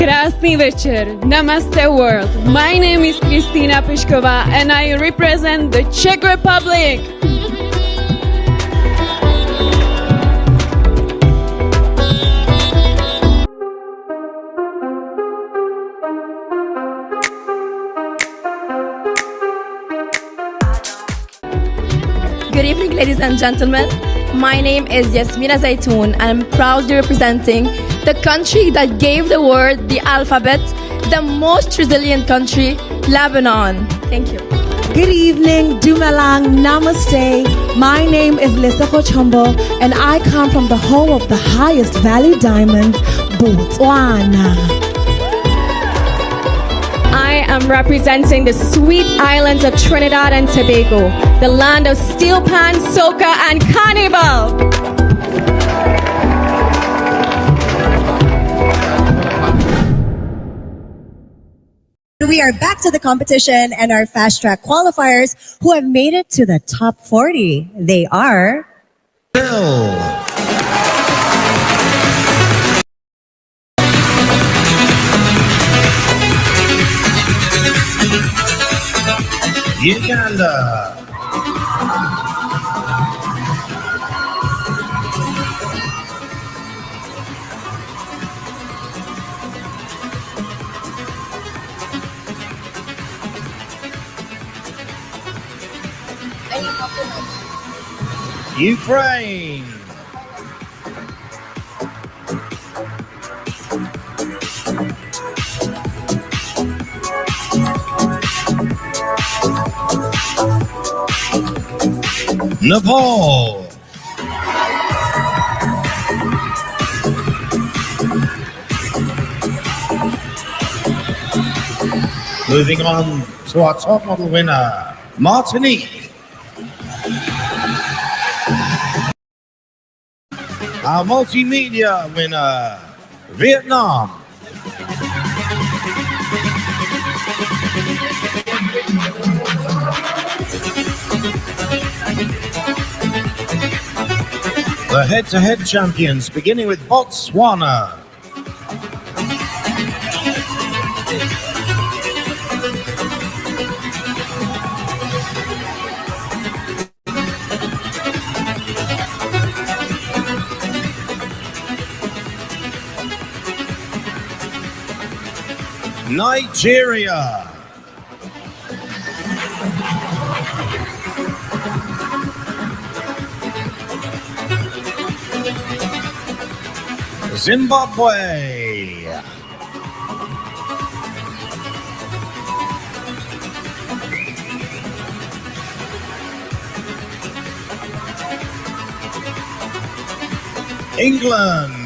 Krásný večer. Namaste world. My name is Krystyna Pyszkova and I represent the Czech Republic. Good evening, ladies and gentlemen. My name is Yasmina Zaytoun, and I'm proudly representing the country that gave the world the alphabet, the most resilient country, Lebanon. Thank you. Good evening, Dumelang, Namaste. My name is Lisa Kochombo, and I come from the home of the highest value diamonds, Botswana. I am representing the sweet islands of Trinidad and Tobago, the land of steel pan, soca, and carnival. We are back to the competition and our fast track qualifiers who have made it to the top 40. They are Bill, Uganda, Ukraine, Nepal, moving on to our top model winner, Martinique. Our multimedia winner, Vietnam. The head-to-head champions, beginning with Botswana. Nigeria. Zimbabwe. England.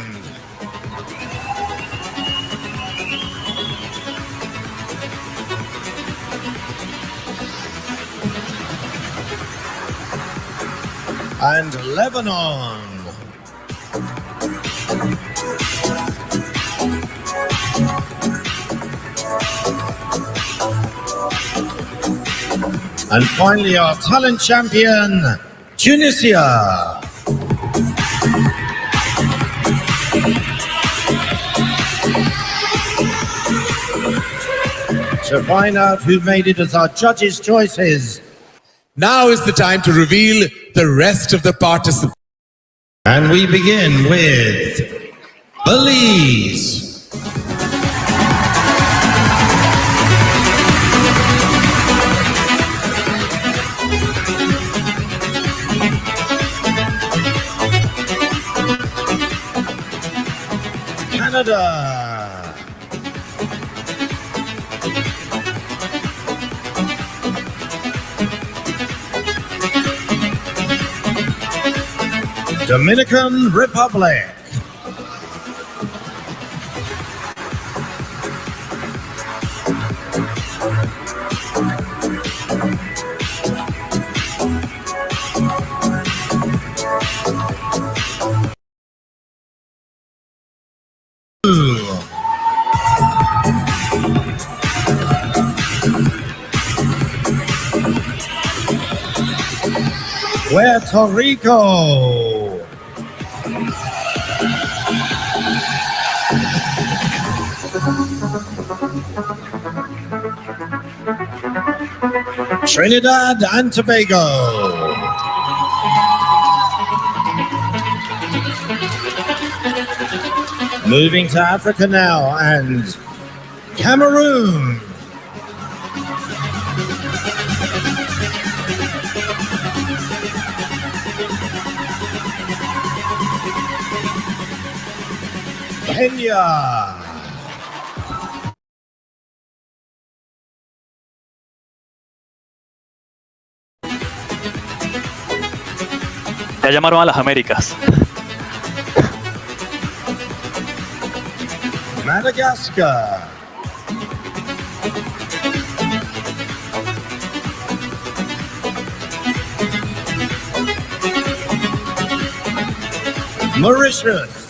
And Lebanon. And finally, our talent champion, Tunisia. To find out who made it as our judges' choices, now is the time to reveal the rest of the participants. and we begin with Belize. Canada. Dominican Republic. Puerto Rico. Trinidad and Tobago. Moving to Africa now, and Cameroon. Kenya. Ya llamaron a las Américas. Madagascar. Mauritius.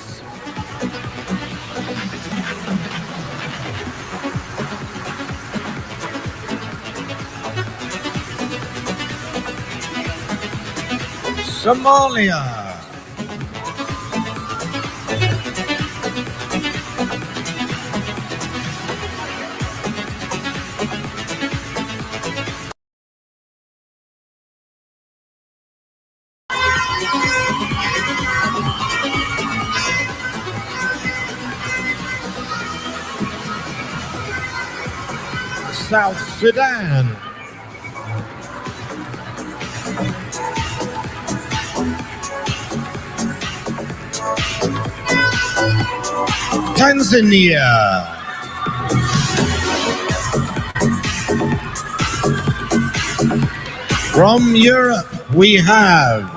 Somalia. South Sudan. Tanzania. From Europe, we have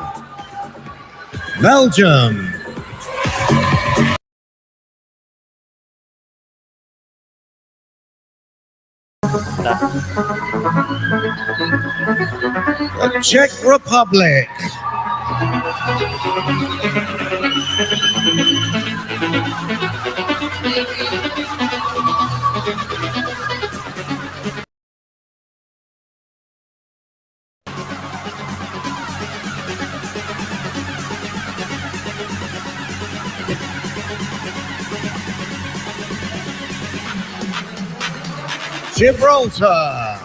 Belgium. The Czech Republic. Gibraltar.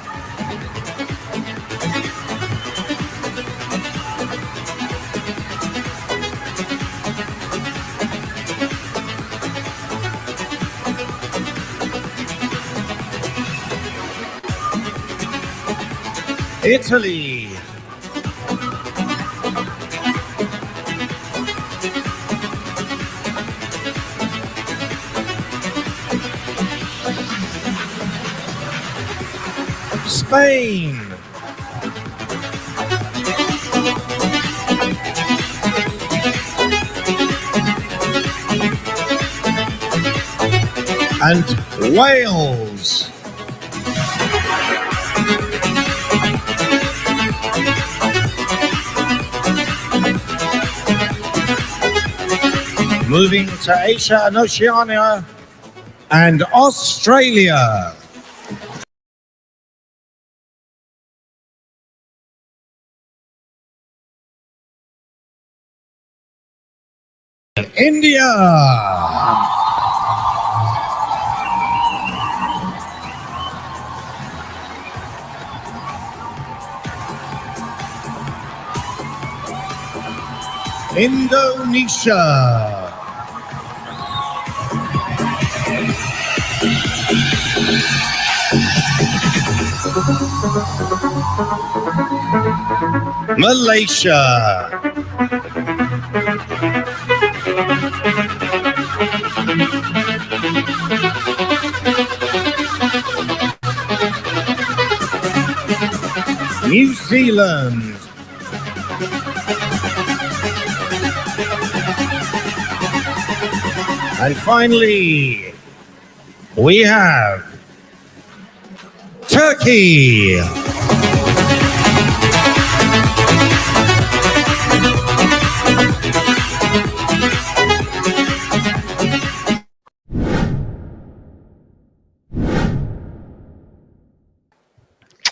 Italy. Spain. And Wales. Moving to Asia and Oceania and Australia. India. Indonesia. Malaysia. New Zealand. And finally, we have Turkey.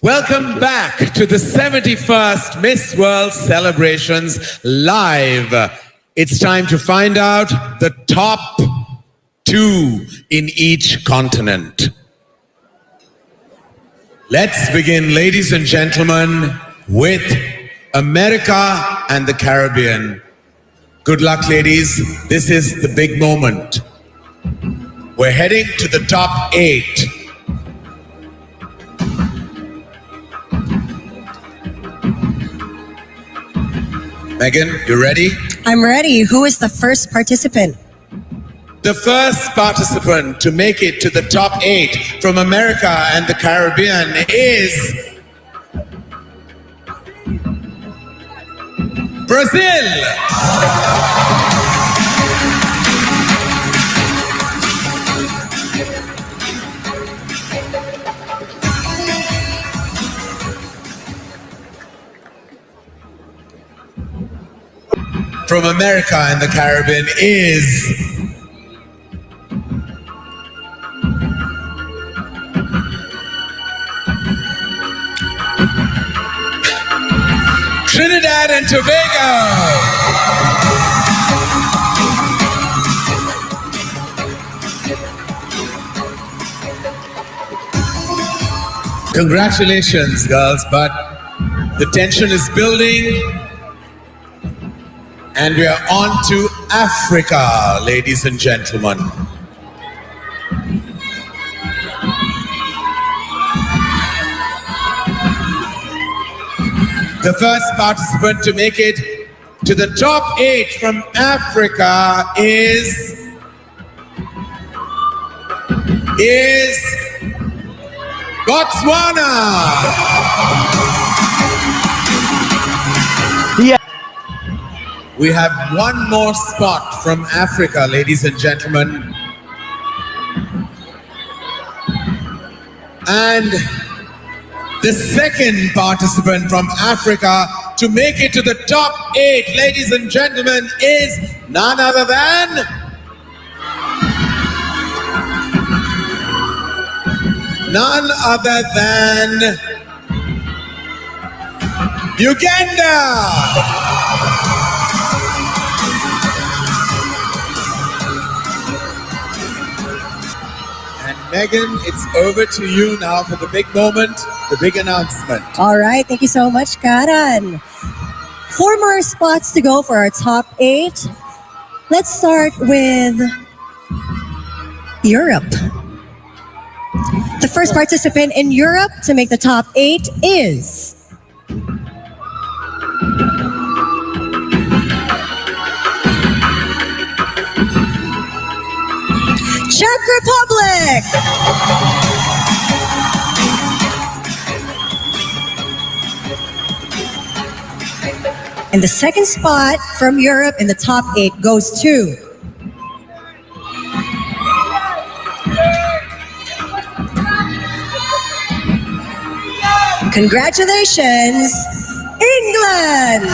Welcome back to the 71st Miss World Celebrations live. It's time to find out the top 2 in each continent. Let's begin, ladies and gentlemen, with America and the Caribbean. Good luck, ladies. This is the big moment. We're heading to the top 8. Megan, you ready? I'm ready. Who is the first participant? The first participant to make it to the top 8 from America and the Caribbean is Brazil. From America and the Caribbean is Trinidad and Tobago. Congratulations, girls, but the tension is building. And we are on to Africa, ladies and gentlemen. The first participant to make it to the top 8 from Africa is Botswana. Yeah. We have one more spot from Africa, ladies and gentlemen. And the second participant from Africa to make it to the top 8, ladies and gentlemen, is none other than Uganda. Megan, it's over to you now for the big moment, the big announcement. All right. Thank you so much, Karan. 4 more spots to go for our top 8. Let's start with Europe. The first participant in Europe to make the top 8 is Czech Republic. And the second spot from Europe in the top 8 goes to congratulations, England.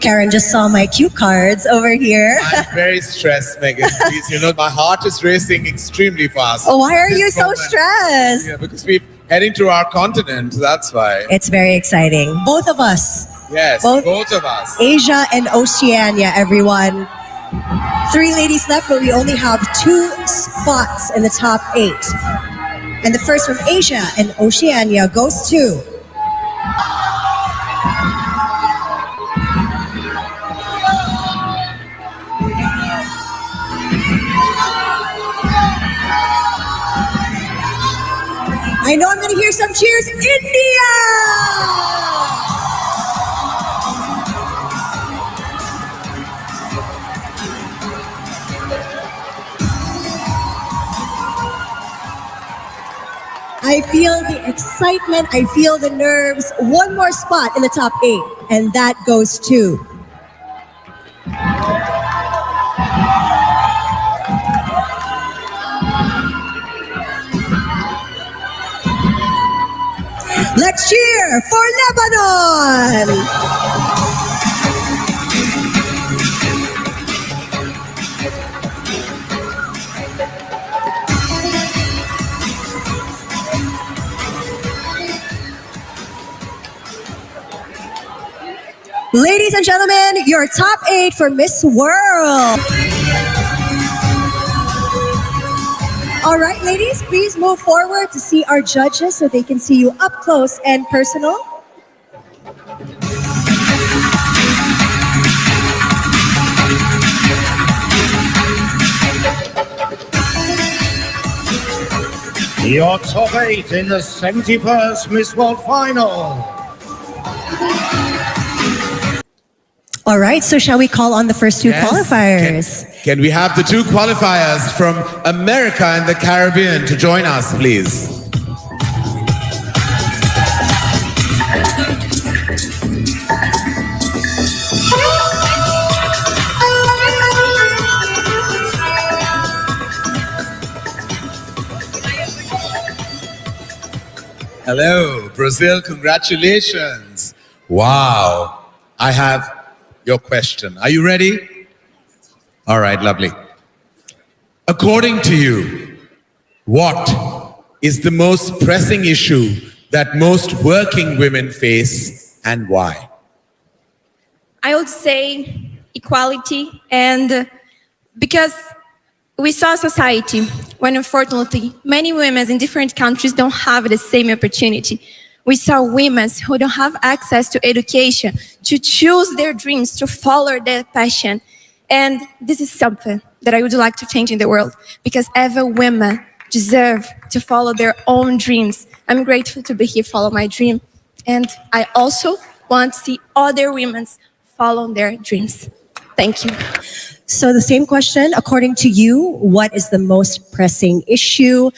Karen just saw my cue cards over here. I'm very stressed, Megan. Please, you know, my heart is racing extremely fast. Oh, why are This you so moment. stressed? Yeah, because we're heading to our continent, that's why. It's very exciting. Both of us. Yes, both of us. Asia and Oceania, everyone. 3 ladies left, but we only have 2 spots in the top 8. And the first from Asia and Oceania goes to I know I'm going to hear some cheers, India! I feel the excitement, I feel the nerves. One more spot in the top 8, and that goes to let's cheer for Lebanon! Ladies Ladies and gentlemen, your top 8 for Miss World. All right, ladies, please move forward to see our judges so they can see you up close and personal. Your top 8 in the 71st Miss World Final. All right, so shall we call on the first two qualifiers? Can we have the 2 qualifiers from America and the Caribbean to join us, please? Hello, Brazil, congratulations. Wow, I have your question. Are you ready? All right, lovely. According to you, what is the most pressing issue that most working women face and why? I would say equality, and because we saw a society when unfortunately many women in different countries don't have the same opportunity. We saw women who don't have access to education, to choose their dreams, to follow their passion. And this is something that I would like to change in the world, because every woman deserves to follow their own dreams. I'm grateful to be here, follow my dream. And I also want to see other women follow their dreams. Thank you. So the same question, according to you, what is the most pressing issue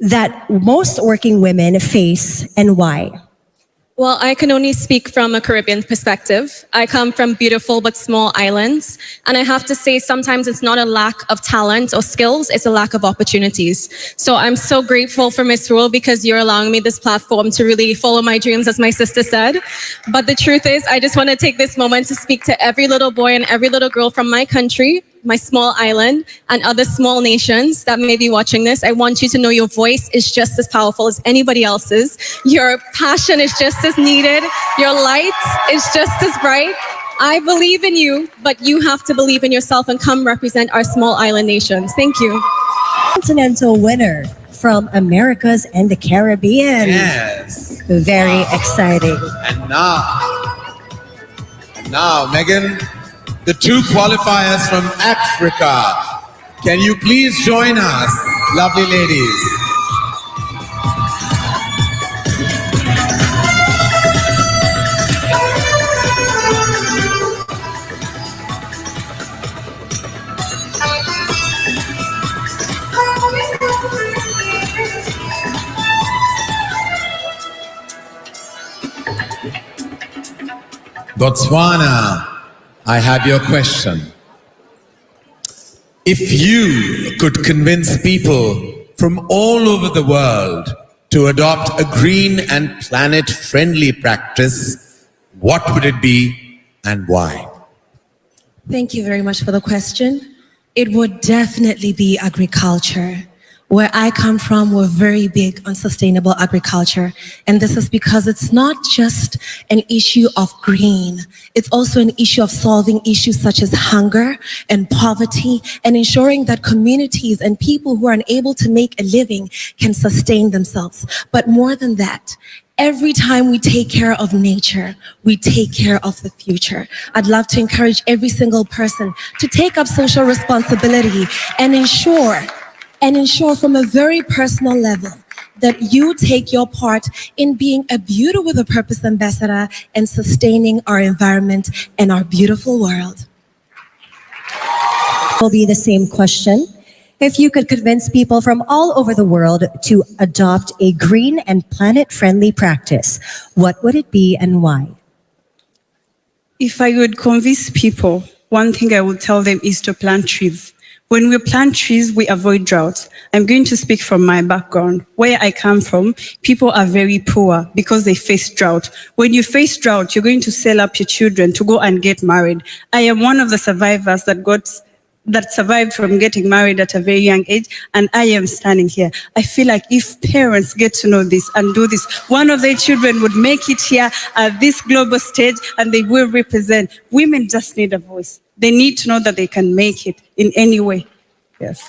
that most working women face and why? Well, I can only speak from a Caribbean perspective. I come from beautiful but small islands. And I have to say, sometimes it's not a lack of talent or skills, it's a lack of opportunities. So I'm so grateful for Miss World because you're allowing me this platform to really follow my dreams, as my sister said. But the truth is, I just want to take this moment to speak to every little boy and every little girl from my country, my small island, and other small nations that may be watching this. I want you to know your voice is just as powerful as anybody else's. Your passion is just as needed. Your light is just as bright. I believe in you, but you have to believe in yourself and come represent our small island nations. Thank you. Continental winner from Americas and the Caribbean. Yes. Very exciting. And now, Megan, the 2 qualifiers from Africa. Can you please join us, lovely ladies? Botswana, I have your question. If you could convince people from all over the world to adopt a green and planet-friendly practice, what would it be and why? Thank you very much for the question. It would definitely be agriculture. Where I come from, we're very big on sustainable agriculture. And this is because it's not just an issue of green. It's also an issue of solving issues such as hunger and poverty and ensuring that communities and people who are unable to make a living can sustain themselves. But more than that, every time we take care of nature, we take care of the future. I'd love to encourage every single person to take up social responsibility and ensure from a very personal level that you take your part in being a Beauty with a Purpose ambassador and sustaining our environment and our beautiful world. Will be the same question. If you could convince people from all over the world to adopt a green and planet-friendly practice, what would it be and why? If I would convince people, one thing I would tell them is to plant trees. When we plant trees, we avoid drought. I'm going to speak from my background. Where I come from, people are very poor because they face drought. When you face drought, you're going to sell up your children to go and get married. I am one of the survivors that got that survived from getting married at a very young age, and I am standing here. I feel like if parents get to know this and do this, one of their children would make it here at this global stage, and they will represent. Women just need a voice. They need to know that they can make it in any way. Yes.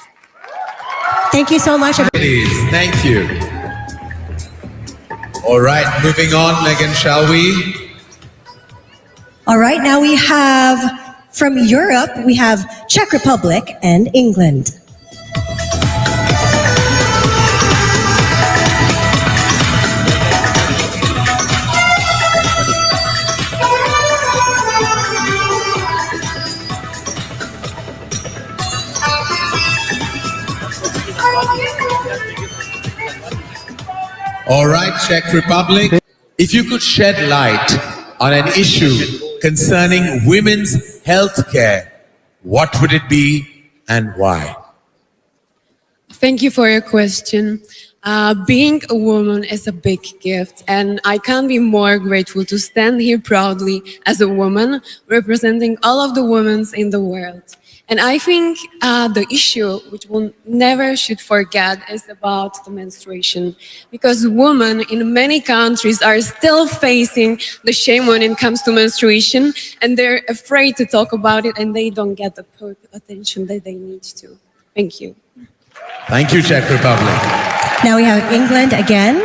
Thank you so much. Ladies, thank you. All right, moving on, Megan, shall we? All right, now we have from Europe, we have Czech Republic and England. All right, Czech Republic. If you could shed light on an issue concerning women's health care, what would it be and why? Thank you for your question. Being a woman is a big gift, and I can't be more grateful to stand here proudly as a woman representing all of the women in the world. And I think the issue which we never should forget is about the menstruation, because women in many countries are still facing the shame when it comes to menstruation, and they're afraid to talk about it, and they don't get the attention that they need to. Thank you. Thank you, Czech Republic. Now we have England again.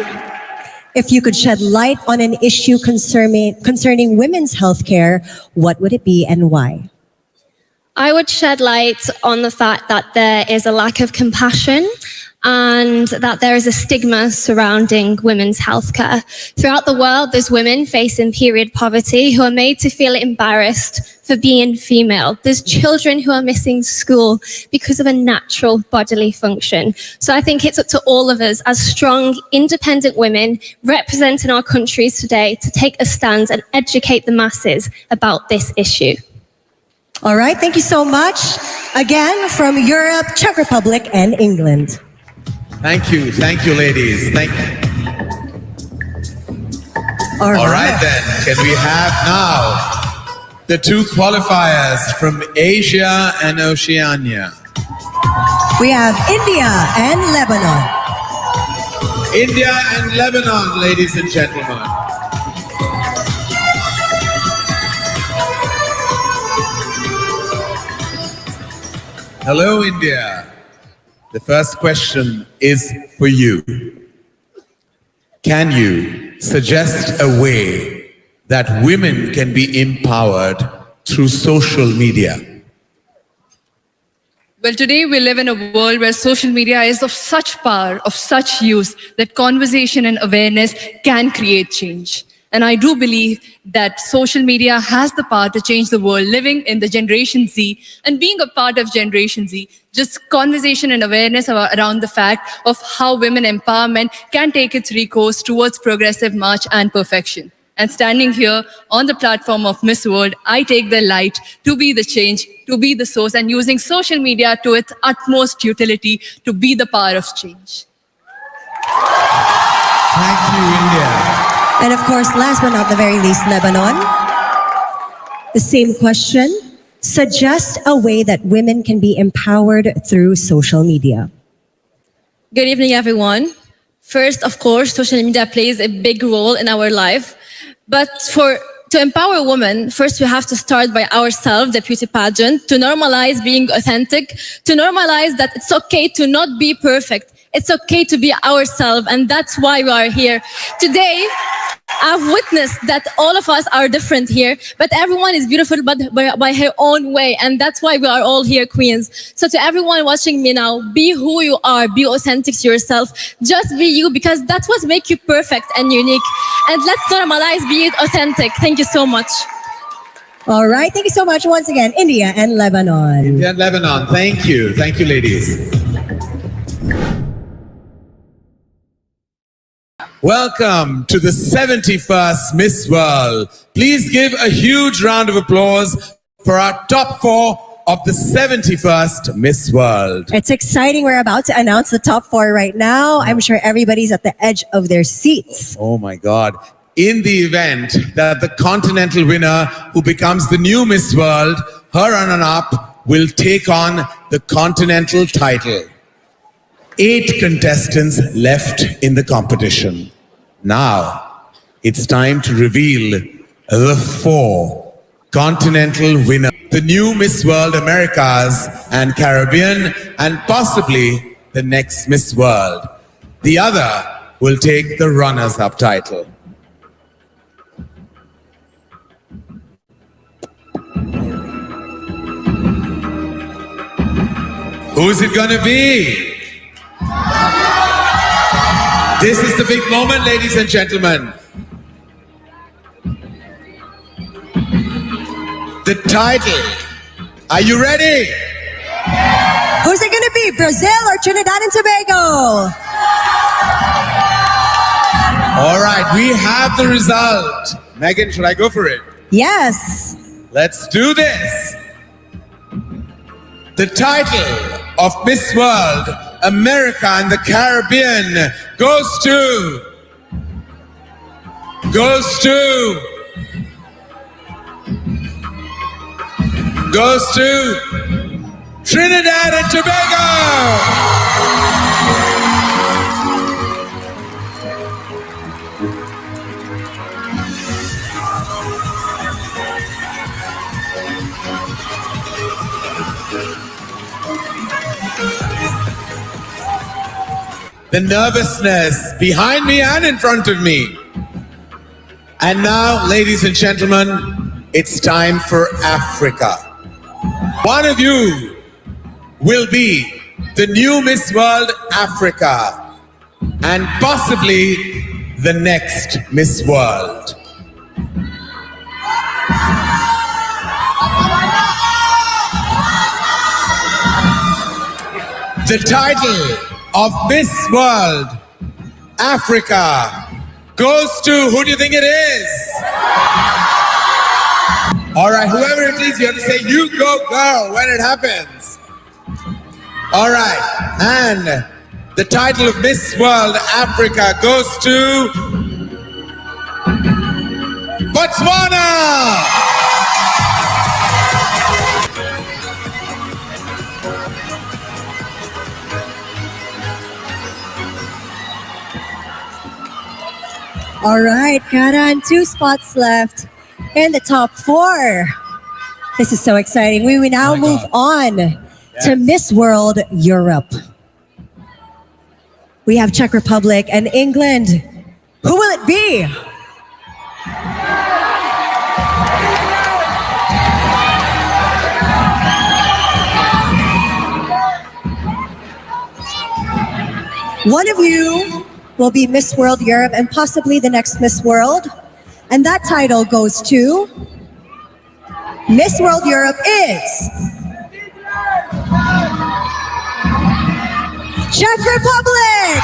If you could shed light on an issue concerning women's health care, what would it be and why? I would shed light on the fact that there is a lack of compassion and that there is a stigma surrounding women's healthcare. Throughout the world, there's women facing period poverty who are made to feel embarrassed for being female. There's children who are missing school because of a natural bodily function. So I think it's up to all of us as strong, independent women representing our countries today to take a stand and educate the masses about this issue. All right, thank you so much. Again, from Europe, Czech Republic, and England. Thank you, ladies. Thank you. All right then, can we have now the two qualifiers from Asia and Oceania? We have India and Lebanon. India and Lebanon, ladies and gentlemen. Hello, India. The first question is for you. Can you suggest a way that women can be empowered through social media? Well, today we live in a world where social media is of such power, of such use, that conversation and awareness can create change. And I do believe that social media has the power to change the world. Living in the Generation Z and being a part of Generation Z, just conversation and awareness around the fact of how women empowerment can take its recourse towards progressive march and perfection. And standing here on the platform of Miss World, I take the light to be the change, to be the source, and using social media to its utmost utility to be the power of change. Thank you, India. And of course, last but not the very least, Lebanon. The same question. Suggest a way that women can be empowered through social media. Good evening, everyone. First, of course, social media plays a big role in our life. But to empower women, first we have to start by ourselves, the beauty pageant, to normalize being authentic, to normalize that it's okay to not be perfect. It's okay to be ourselves, and that's why we are here. Today, I've witnessed that all of us are different here, but everyone is beautiful by her own way, and that's why we are all here, queens. So to everyone watching me now, be who you are, be authentic to yourself, just be you, because that's what makes you perfect and unique. And let's normalize being authentic. Thank you so much. All right, thank you so much once again, India and Lebanon. India and Lebanon, thank you. Thank you, ladies. Welcome to the 71st Miss World. Please give a huge round of applause for our top 4 of the 71st Miss World. It's exciting. We're about to announce the top 4 right now. I'm sure everybody's at the edge of their seats. Oh my God. In the event that the continental winner who becomes the new Miss World, her runner-up will take on the continental title. 8 contestants left in the competition. Now, it's time to reveal the 4 continental winners. The new Miss World Americas and Caribbean, and possibly the next Miss World. The other will take the runners-up title. Who's it gonna be? This is the big moment, ladies and gentlemen. The title. Are you ready? Who's it gonna be, Brazil or Trinidad and Tobago? All right, we have the result. Megan, should I go for it? Yes. Let's do this. The title of Miss World America and the Caribbean goes to Trinidad and Tobago. The nervousness behind me and in front of me. And now, ladies and gentlemen, it's time for Africa. One of you will be the new Miss World Africa and possibly the next Miss World. The title of Miss World Africa goes to, who do you think it is? All right, whoever it is, you have to say, "You go, girl," when it happens. All right, and the title of Miss World Africa goes to Botswana. All right, Karan, 2 spots left in the top 4. This is so exciting. We will now move on to Miss World Europe. We have Czech Republic and England. Who will it be? One of you will be Miss World Europe and possibly the next Miss World. And that title goes to Miss World Europe is Czech Republic.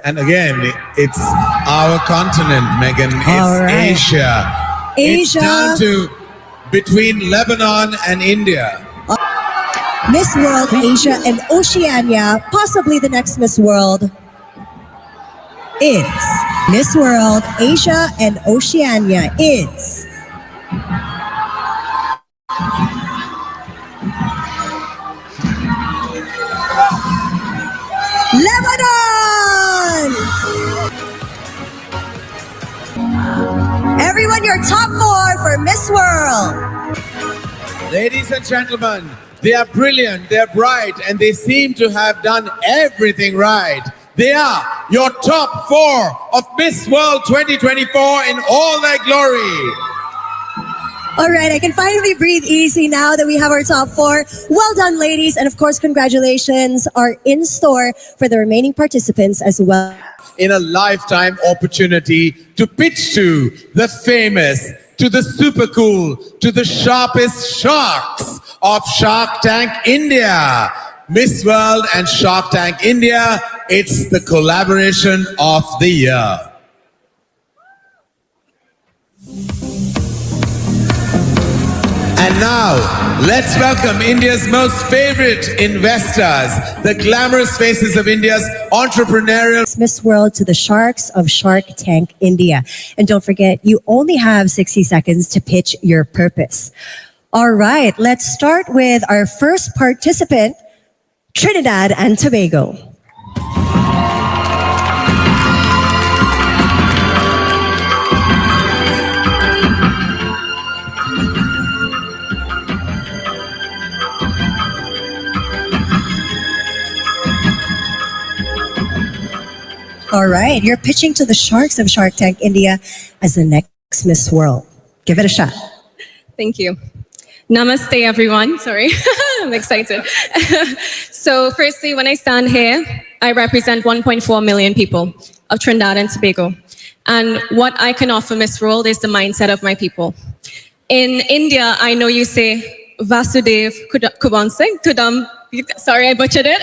And again, it's our continent, Megan. It's right. Asia. It's Asia. down to between Lebanon and India. Miss World Asia and Oceania, possibly the next Miss World, is Miss World Asia and Oceania is Lebanon! Everyone, your top 4 for Miss World. Ladies and gentlemen, they are brilliant, they're bright, and they seem to have done everything right. They are your top 4 of Miss World 2024 in all their glory. All right, I can finally breathe easy now that we have our top 4. Well done, ladies. And of course, congratulations are in store for the remaining participants as well. In a lifetime opportunity to pitch to the famous, to the super cool, to the sharpest sharks of Shark Tank India. Miss World and Shark Tank India, it's the collaboration of the year. And now, let's welcome India's most favorite investors, the glamorous faces of India's entrepreneurial Miss World to the Sharks of Shark Tank India. And don't forget, you only have 60 seconds to pitch your purpose. All right, let's start with our first participant, Trinidad and Tobago. All right, you're pitching to the Sharks of Shark Tank India as the next Miss World. Give it a shot. Thank you. Namaste, everyone. Sorry, I'm excited. So firstly, when I stand here, I represent 1.4 million people of Trinidad and Tobago. And what I can offer Miss World is the mindset of my people. In India, I know you say Vasudev Kudam. Sorry, I butchered it.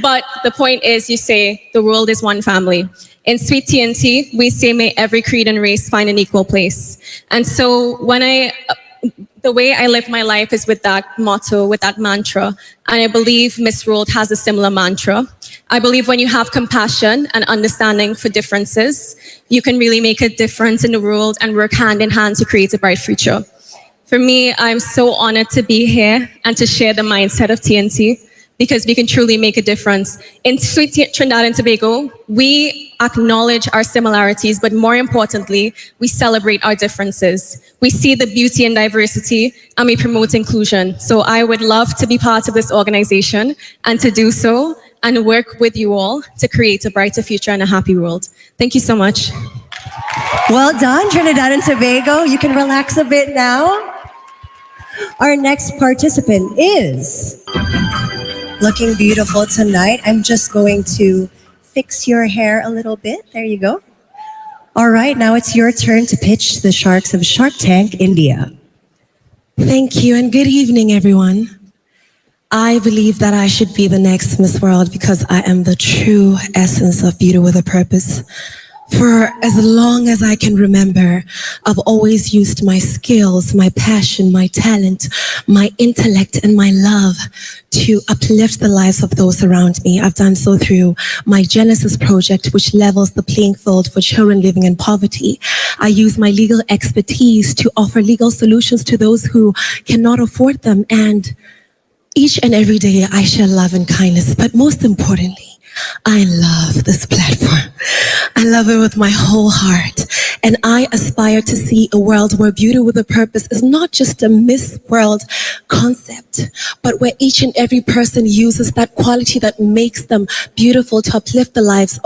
But the point is, you say the world is one family. In Sweet TNT, we say, may every creed and race find an equal place. And so the way I live my life is with that motto, with that mantra. And I believe Miss World has a similar mantra. I believe when you have compassion and understanding for differences, you can really make a difference in the world and work hand in hand to create a bright future. For me, I'm so honored to be here and to share the mindset of TNT because we can truly make a difference. In Sweet Trinidad and Tobago, we acknowledge our similarities, but more importantly, we celebrate our differences. We see the beauty and diversity, and we promote inclusion. So I would love to be part of this organization and to do so and work with you all to create a brighter future and a happy world. Thank you so much. Well done, Trinidad and Tobago. You can relax a bit now. Our next participant is looking beautiful tonight. I'm just going to fix your hair a little bit. There you go. All right, now it's your turn to pitch the Sharks of Shark Tank India. Thank you and good evening, everyone. I believe that I should be the next Miss World because I am the true essence of beauty with a purpose. For as long as I can remember, I've always used my skills, my passion, my talent, my intellect, and my love to uplift the lives of those around me. I've done so through my Genesis project, which levels the playing field for children living in poverty. I use my legal expertise to offer legal solutions to those who cannot afford them. And each and every day, I share love and kindness. But most importantly, I love this platform. I love it with my whole heart. And I aspire to see a world where beauty with a purpose is not just a Miss World concept, but where each and every person uses that quality that makes them beautiful to uplift the lives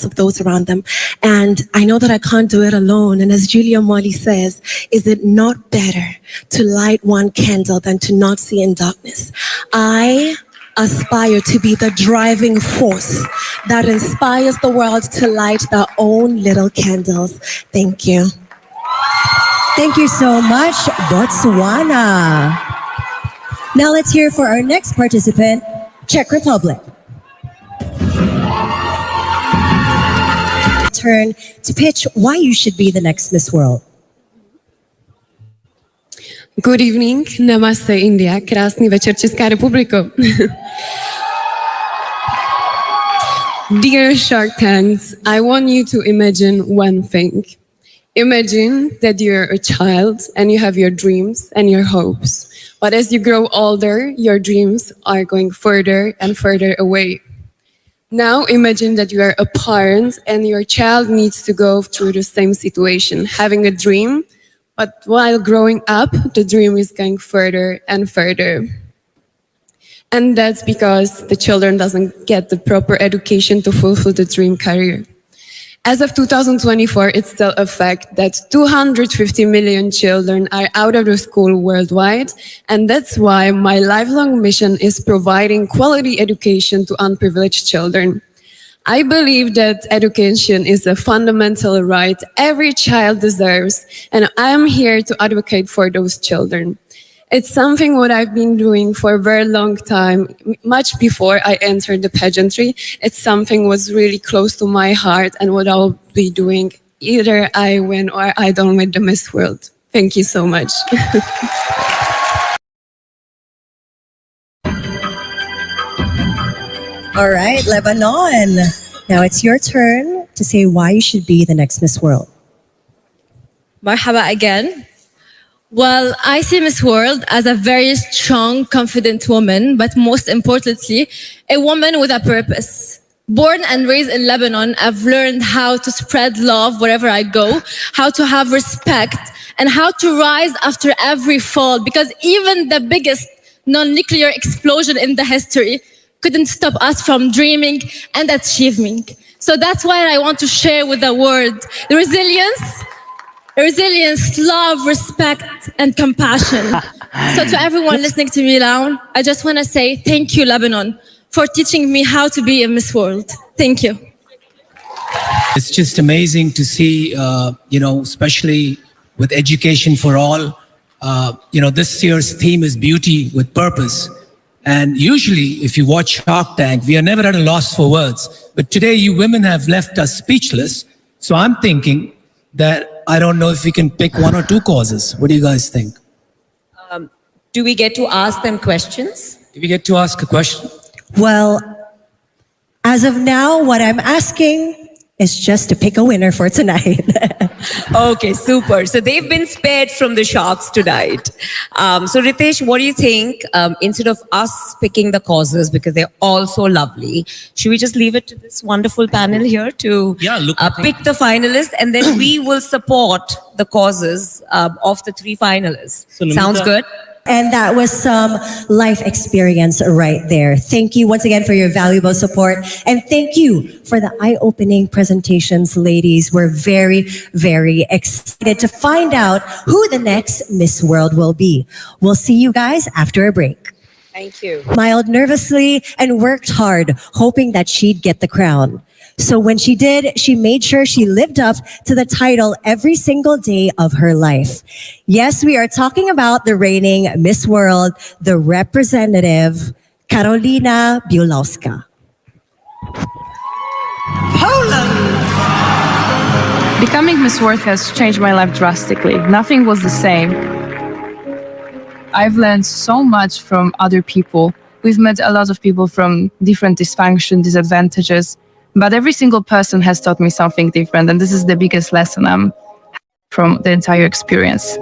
of those around them. And I know that I can't do it alone. And as Julia Molly says, is it not better to light one candle than to not see in darkness? I aspire to be the driving force that inspires the world to light their own little candles. Thank you. Thank you so much, Botswana. Now let's hear for our next participant, Czech Republic. Turn to pitch why you should be the next Miss World. Good evening, Namaste India, krásný večer Česká republiko. Dear Shark Tanks, I want you to imagine one thing. Imagine that you're a child and you have your dreams and your hopes. But as you grow older, your dreams are going further and further away. Now imagine that you are a parent and your child needs to go through the same situation, having a dream, but while growing up, the dream is going further and further. And that's because the children doesn't get the proper education to fulfill the dream career. As of 2024, it's still a fact that 250 million children are out of the school worldwide. And that's why my lifelong mission is providing quality education to unprivileged children. I believe that education is a fundamental right every child deserves, and I'm here to advocate for those children. It's something what I've been doing for a very long time, much before I entered the pageantry. It's something was really close to my heart and what I'll be doing either I win or I don't win the Miss World. Thank you so much. All right, Lebanon. Now it's your turn to say why you should be the next Miss World. Marhaba again. Well, I see Miss World as a very strong, confident woman, but most importantly, a woman with a purpose. Born and raised in Lebanon, I've learned how to spread love wherever I go, how to have respect, and how to rise after every fall, because even the biggest non-nuclear explosion in the history couldn't stop us from dreaming and achieving. So that's why I want to share with the world resilience, love, respect, and compassion. So to everyone listening to me now, I just want to say thank you, Lebanon, for teaching me how to be a Miss World. Thank you. It's just amazing to see, especially with education for all. This year's theme is beauty with purpose. And usually, if you watch Shark Tank, we are never at a loss for words. But today, you women have left us speechless. So I'm thinking that I don't know if we can pick one or two causes. What do you guys think? Do we get to ask them questions? Do we get to ask a question? Well, as of now, what I'm asking is just to pick a winner for tonight. Okay, super. So they've been spared from the sharks tonight. So Ritesh, what do you think? Instead of us picking the causes, because they're all so lovely, should we just leave it to this wonderful panel here to pick the finalists, and then we will support the causes of the three finalists? Sounds good? And that was some life experience right there. Thank you once again for your valuable support. And thank you for the eye-opening presentations, ladies. We're very, very excited to find out who the next Miss World will be. We'll see you guys after a break. Thank you. Smiled nervously and worked hard, hoping that she'd get the crown. So when she did, she made sure she lived up to the title every single day of her life. Yes, we are talking about the reigning Miss World, the representative, Karolina Bielawska. Becoming Miss World has changed my life drastically. Nothing was the same. I've learned so much from other people. We've met a lot of people from different dysfunction, disadvantages. But every single person has taught me something different, and this is the biggest lesson from the entire experience.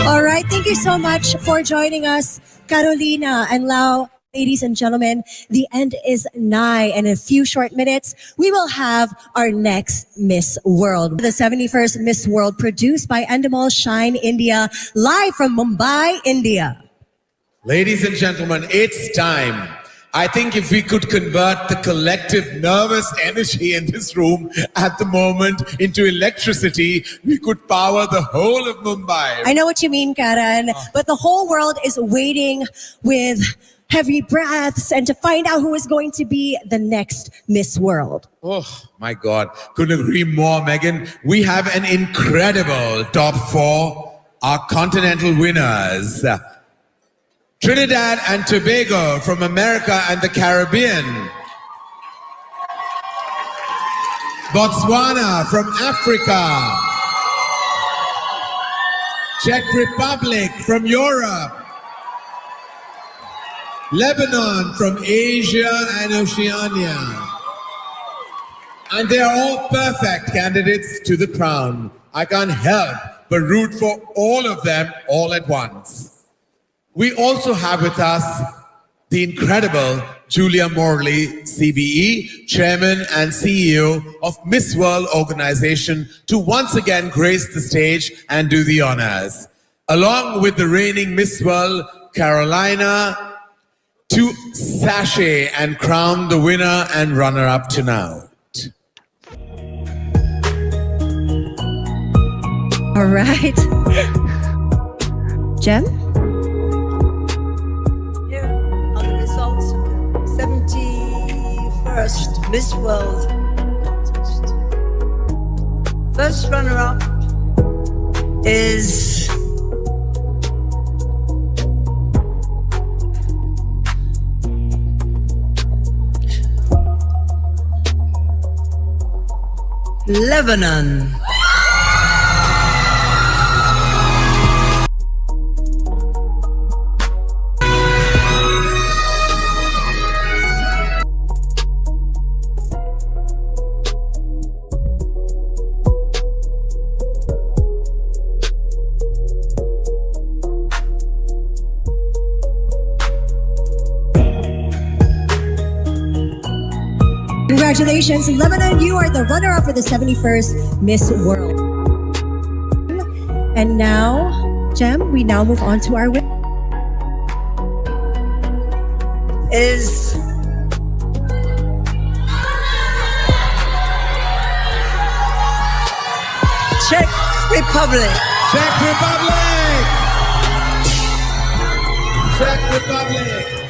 All right, thank you so much for joining us, Karolina and Lau. Ladies and gentlemen, the end is nigh, and in a few short minutes, we will have our next Miss World. The 71st Miss World, produced by Endemol Shine India, live from Mumbai, India. Ladies and gentlemen, it's time. I think if we could convert the collective nervous energy in this room at the moment into electricity, we could power the whole of Mumbai. I know what you mean, Karan, but the whole world is waiting with heavy breaths and to find out who is going to be the next Miss World. Oh my God, couldn't agree more, Megan. We have an incredible top four, our continental winners. Trinidad and Tobago from America and the Caribbean. Botswana from Africa. Czech Republic from Europe. Lebanon from Asia and Oceania. And they are all perfect candidates to the crown. I can't help but root for all of them all at once. We also have with us the incredible Julia Morley, CBE, Chairman and CEO of Miss World organization, to once again grace the stage and do the honors. Along with the reigning Miss World, Karolina, to sashay and crown the winner and runner-up tonight. All right. Jem? Here are the results of the 71st Miss World contest. First runner-up is Lebanon. Congratulations, Lebanon, you are the runner-up for the 71st Miss World. And now, Jem, we now move on to our winner. Is Czech Republic. Czech Republic! Czech Republic!